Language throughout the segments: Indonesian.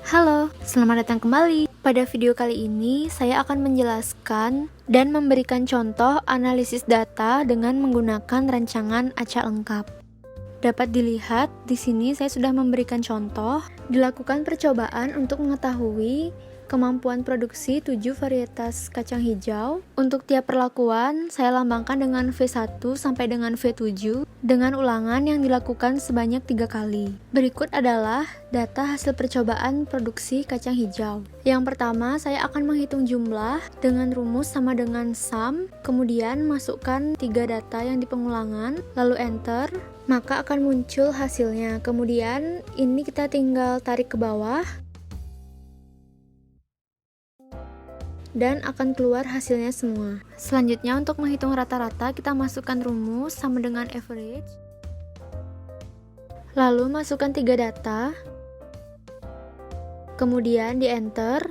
Halo, selamat datang kembali. Pada video kali ini, saya akan menjelaskan dan memberikan contoh analisis data dengan menggunakan rancangan acak lengkap. Dapat dilihat, di sini saya sudah memberikan contoh, dilakukan percobaan untuk mengetahui kemampuan produksi 7 varietas kacang hijau. Untuk tiap perlakuan, saya lambangkan dengan V1 sampai dengan V7 dengan ulangan yang dilakukan sebanyak 3 kali. Berikut adalah data hasil percobaan produksi kacang hijau. Yang pertama, saya akan menghitung jumlah dengan rumus sama dengan sum, kemudian masukkan 3 data yang di pengulangan, lalu enter, maka akan muncul hasilnya. Kemudian ini kita tinggal tarik ke bawah dan akan keluar hasilnya semua. Selanjutnya untuk menghitung rata-rata, kita masukkan rumus sama dengan average, lalu masukkan 3 data, kemudian di enter,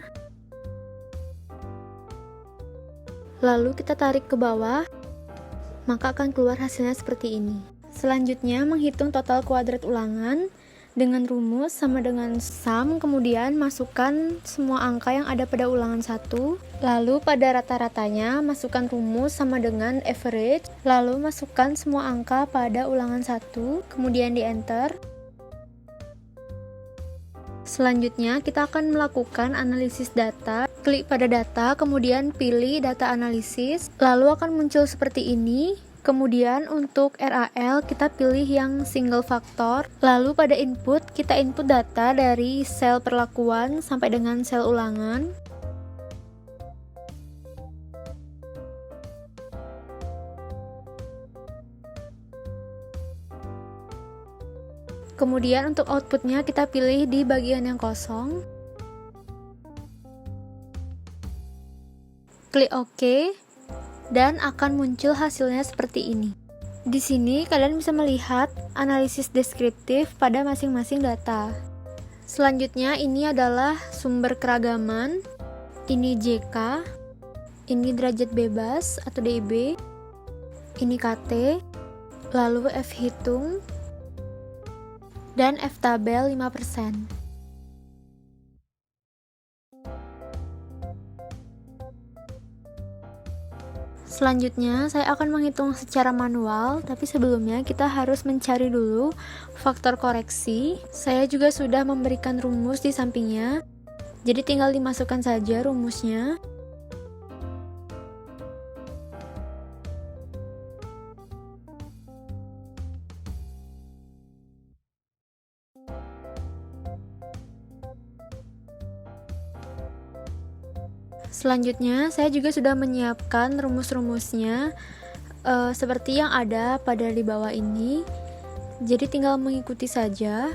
lalu kita tarik ke bawah, maka akan keluar hasilnya seperti ini. Selanjutnya menghitung total kuadrat ulangan dengan rumus sama dengan sum, kemudian masukkan semua angka yang ada pada ulangan 1, lalu pada rata-ratanya masukkan rumus sama dengan average, lalu masukkan semua angka pada ulangan 1, kemudian di enter. Selanjutnya kita akan melakukan analisis data. Klik pada data, kemudian pilih data analisis, lalu akan muncul seperti ini. Kemudian untuk RAL kita pilih yang single faktor, lalu pada input kita input data dari sel perlakuan sampai dengan sel ulangan. Kemudian untuk outputnya kita pilih di bagian yang kosong. Klik OK. Dan akan muncul hasilnya seperti ini. Di sini kalian bisa melihat analisis deskriptif pada masing-masing data. Selanjutnya ini adalah sumber keragaman, ini JK, ini derajat bebas atau DIB, ini KT, lalu F hitung, dan F tabel 5%. Selanjutnya, saya akan menghitung secara manual, tapi sebelumnya kita harus mencari dulu faktor koreksi. Saya juga sudah memberikan rumus di sampingnya, jadi tinggal dimasukkan saja rumusnya. Selanjutnya, saya juga sudah menyiapkan rumus-rumusnya seperti yang ada pada di bawah ini. Jadi tinggal mengikuti saja.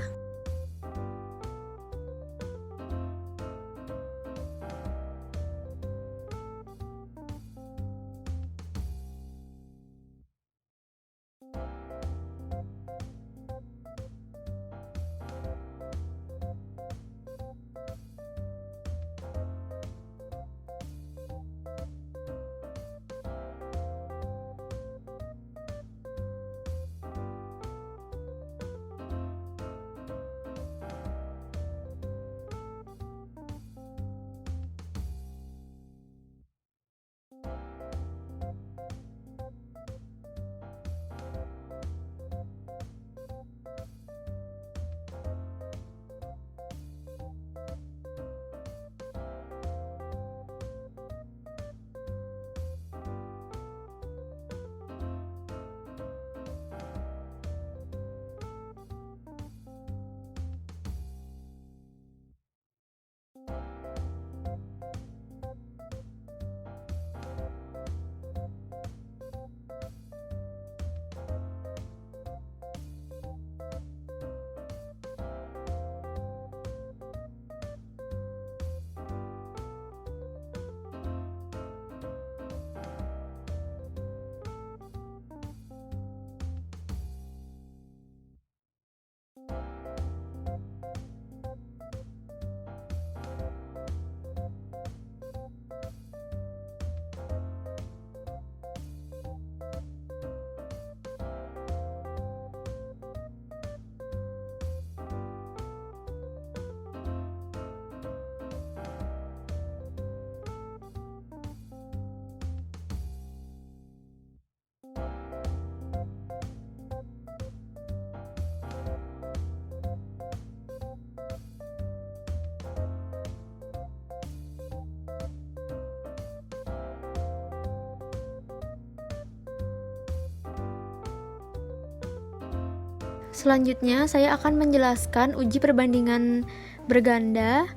Selanjutnya, saya akan menjelaskan uji perbandingan berganda.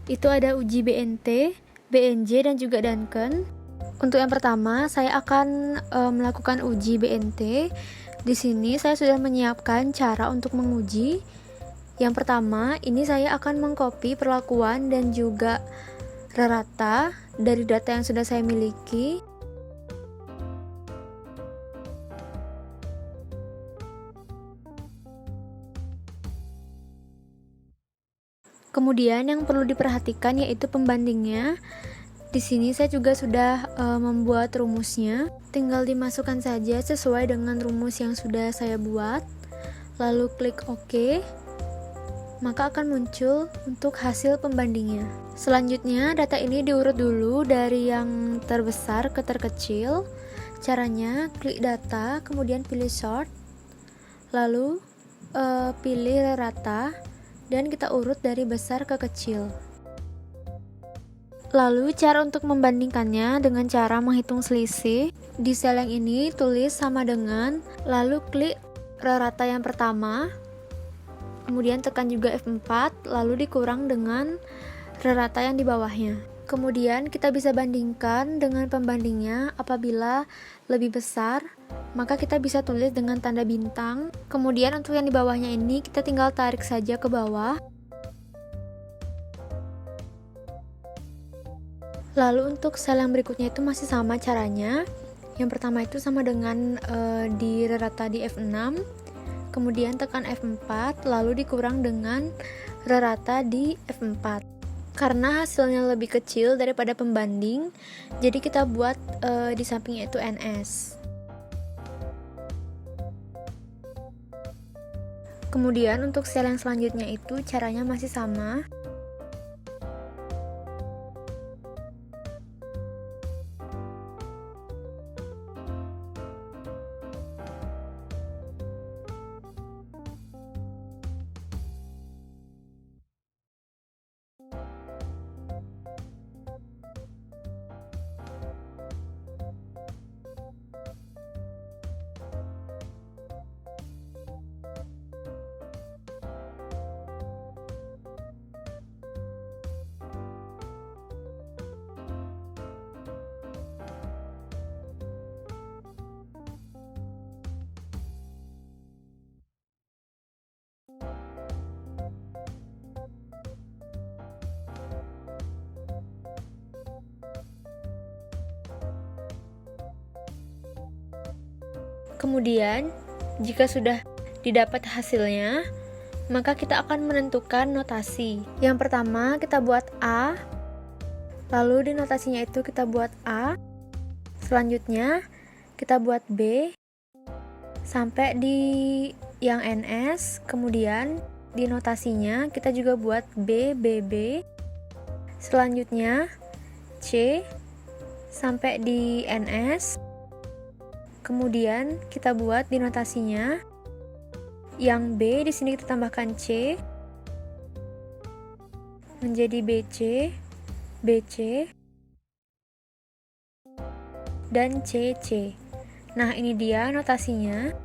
Itu ada uji BNT, BNJ, dan juga Duncan. Untuk yang pertama, saya akan melakukan uji BNT. Di sini saya sudah menyiapkan cara untuk menguji. Yang pertama, ini saya akan mengcopy perlakuan dan juga rata dari data yang sudah saya miliki. Kemudian yang perlu diperhatikan yaitu pembandingnya. Di sini saya juga sudah membuat rumusnya. Tinggal dimasukkan saja sesuai dengan rumus yang sudah saya buat. Lalu klik OK. Maka akan muncul untuk hasil pembandingnya. Selanjutnya, data ini diurut dulu dari yang terbesar ke terkecil. Caranya, klik data, kemudian pilih sort, lalu pilih rata, dan kita urut dari besar ke kecil. Lalu, cara untuk membandingkannya dengan cara menghitung selisih. Di sel yang ini, tulis sama dengan, lalu klik rata yang pertama, kemudian tekan juga F4, lalu dikurang dengan rata yang di bawahnya. Kemudian kita bisa bandingkan dengan pembandingnya. Apabila lebih besar, maka kita bisa tulis dengan tanda bintang. Kemudian untuk yang di bawahnya ini, kita tinggal tarik saja ke bawah. Lalu untuk sel yang berikutnya itu masih sama caranya. Yang pertama itu sama dengan di rata di F6, kemudian tekan F4, lalu dikurang dengan rata di F4. Karena hasilnya lebih kecil daripada pembanding, jadi kita buat di sampingnya itu NS. Kemudian untuk sel yang selanjutnya itu caranya masih sama. Kemudian, jika sudah didapat hasilnya, maka kita akan menentukan notasi. Yang pertama, kita buat A, lalu di notasinya itu kita buat A. Selanjutnya, kita buat B, sampai di yang NS, kemudian di notasinya kita juga buat B, BB. Selanjutnya, C, sampai di NS. Kemudian kita buat di notasinya yang B, di sini kita tambahkan C menjadi BC, BC, dan CC. Nah, ini dia notasinya.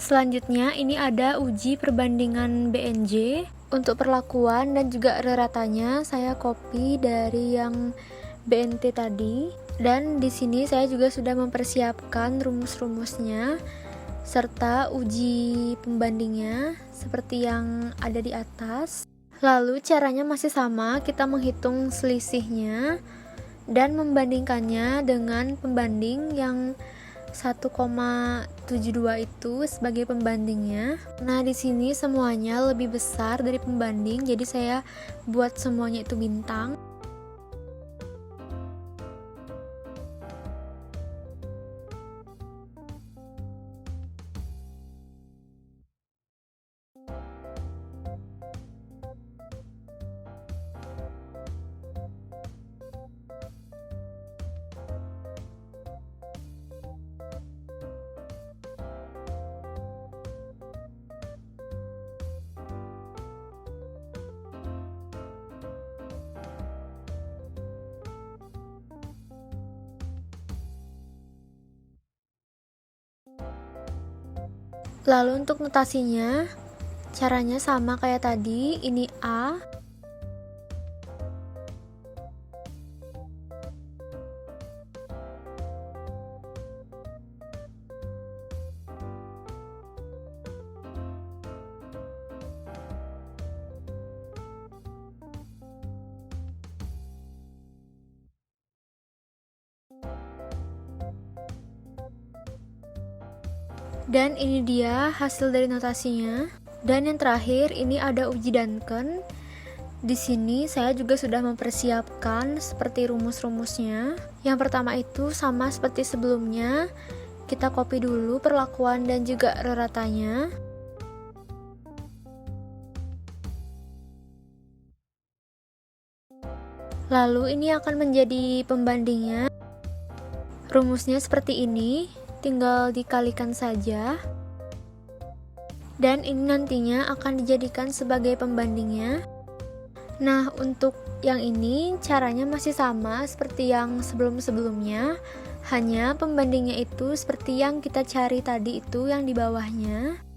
Selanjutnya ini ada uji perbandingan BNJ. Untuk perlakuan dan juga ratanya saya copy dari yang BNT tadi. Dan di sini saya juga sudah mempersiapkan rumus-rumusnya serta uji pembandingnya seperti yang ada di atas. Lalu caranya masih sama, kita menghitung selisihnya dan membandingkannya dengan pembanding yang 1,72 itu sebagai pembandingnya. Nah, di sini semuanya lebih besar dari pembanding, jadi saya buat semuanya itu bintang. Lalu untuk notasinya, caranya sama kayak tadi, ini A. Dan ini dia hasil dari notasinya. Dan yang terakhir ini ada uji Duncan. Di sini saya juga sudah mempersiapkan seperti rumus-rumusnya. Yang pertama itu sama seperti sebelumnya. Kita copy dulu perlakuan dan juga raratanya. Lalu ini akan menjadi pembandingnya. Rumusnya seperti ini, tinggal dikalikan saja. Dan ini nantinya akan dijadikan sebagai pembandingnya. Nah, untuk yang ini caranya masih sama seperti yang sebelum-sebelumnya, hanya pembandingnya itu seperti yang kita cari tadi itu yang di bawahnya.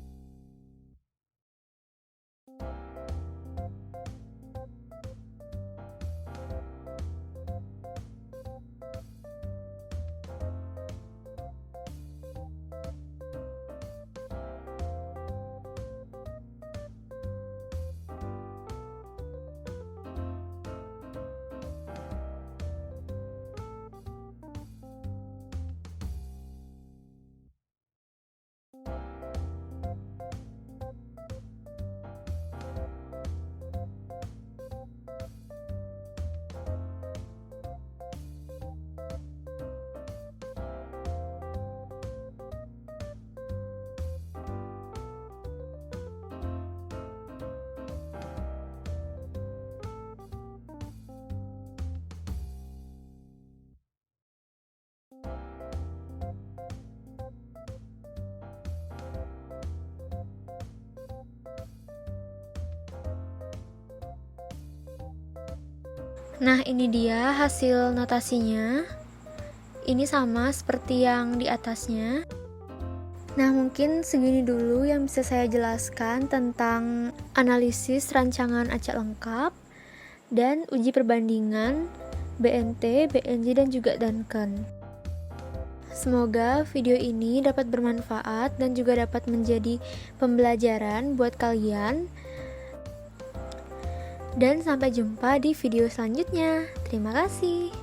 Nah, ini dia hasil notasinya. Ini sama seperti yang di atasnya. Nah, mungkin segini dulu yang bisa saya jelaskan tentang analisis rancangan acak lengkap dan uji perbandingan BNT, BNJ, dan juga Duncan. Semoga video ini dapat bermanfaat dan juga dapat menjadi pembelajaran buat kalian. Dan sampai jumpa di video selanjutnya. Terima kasih.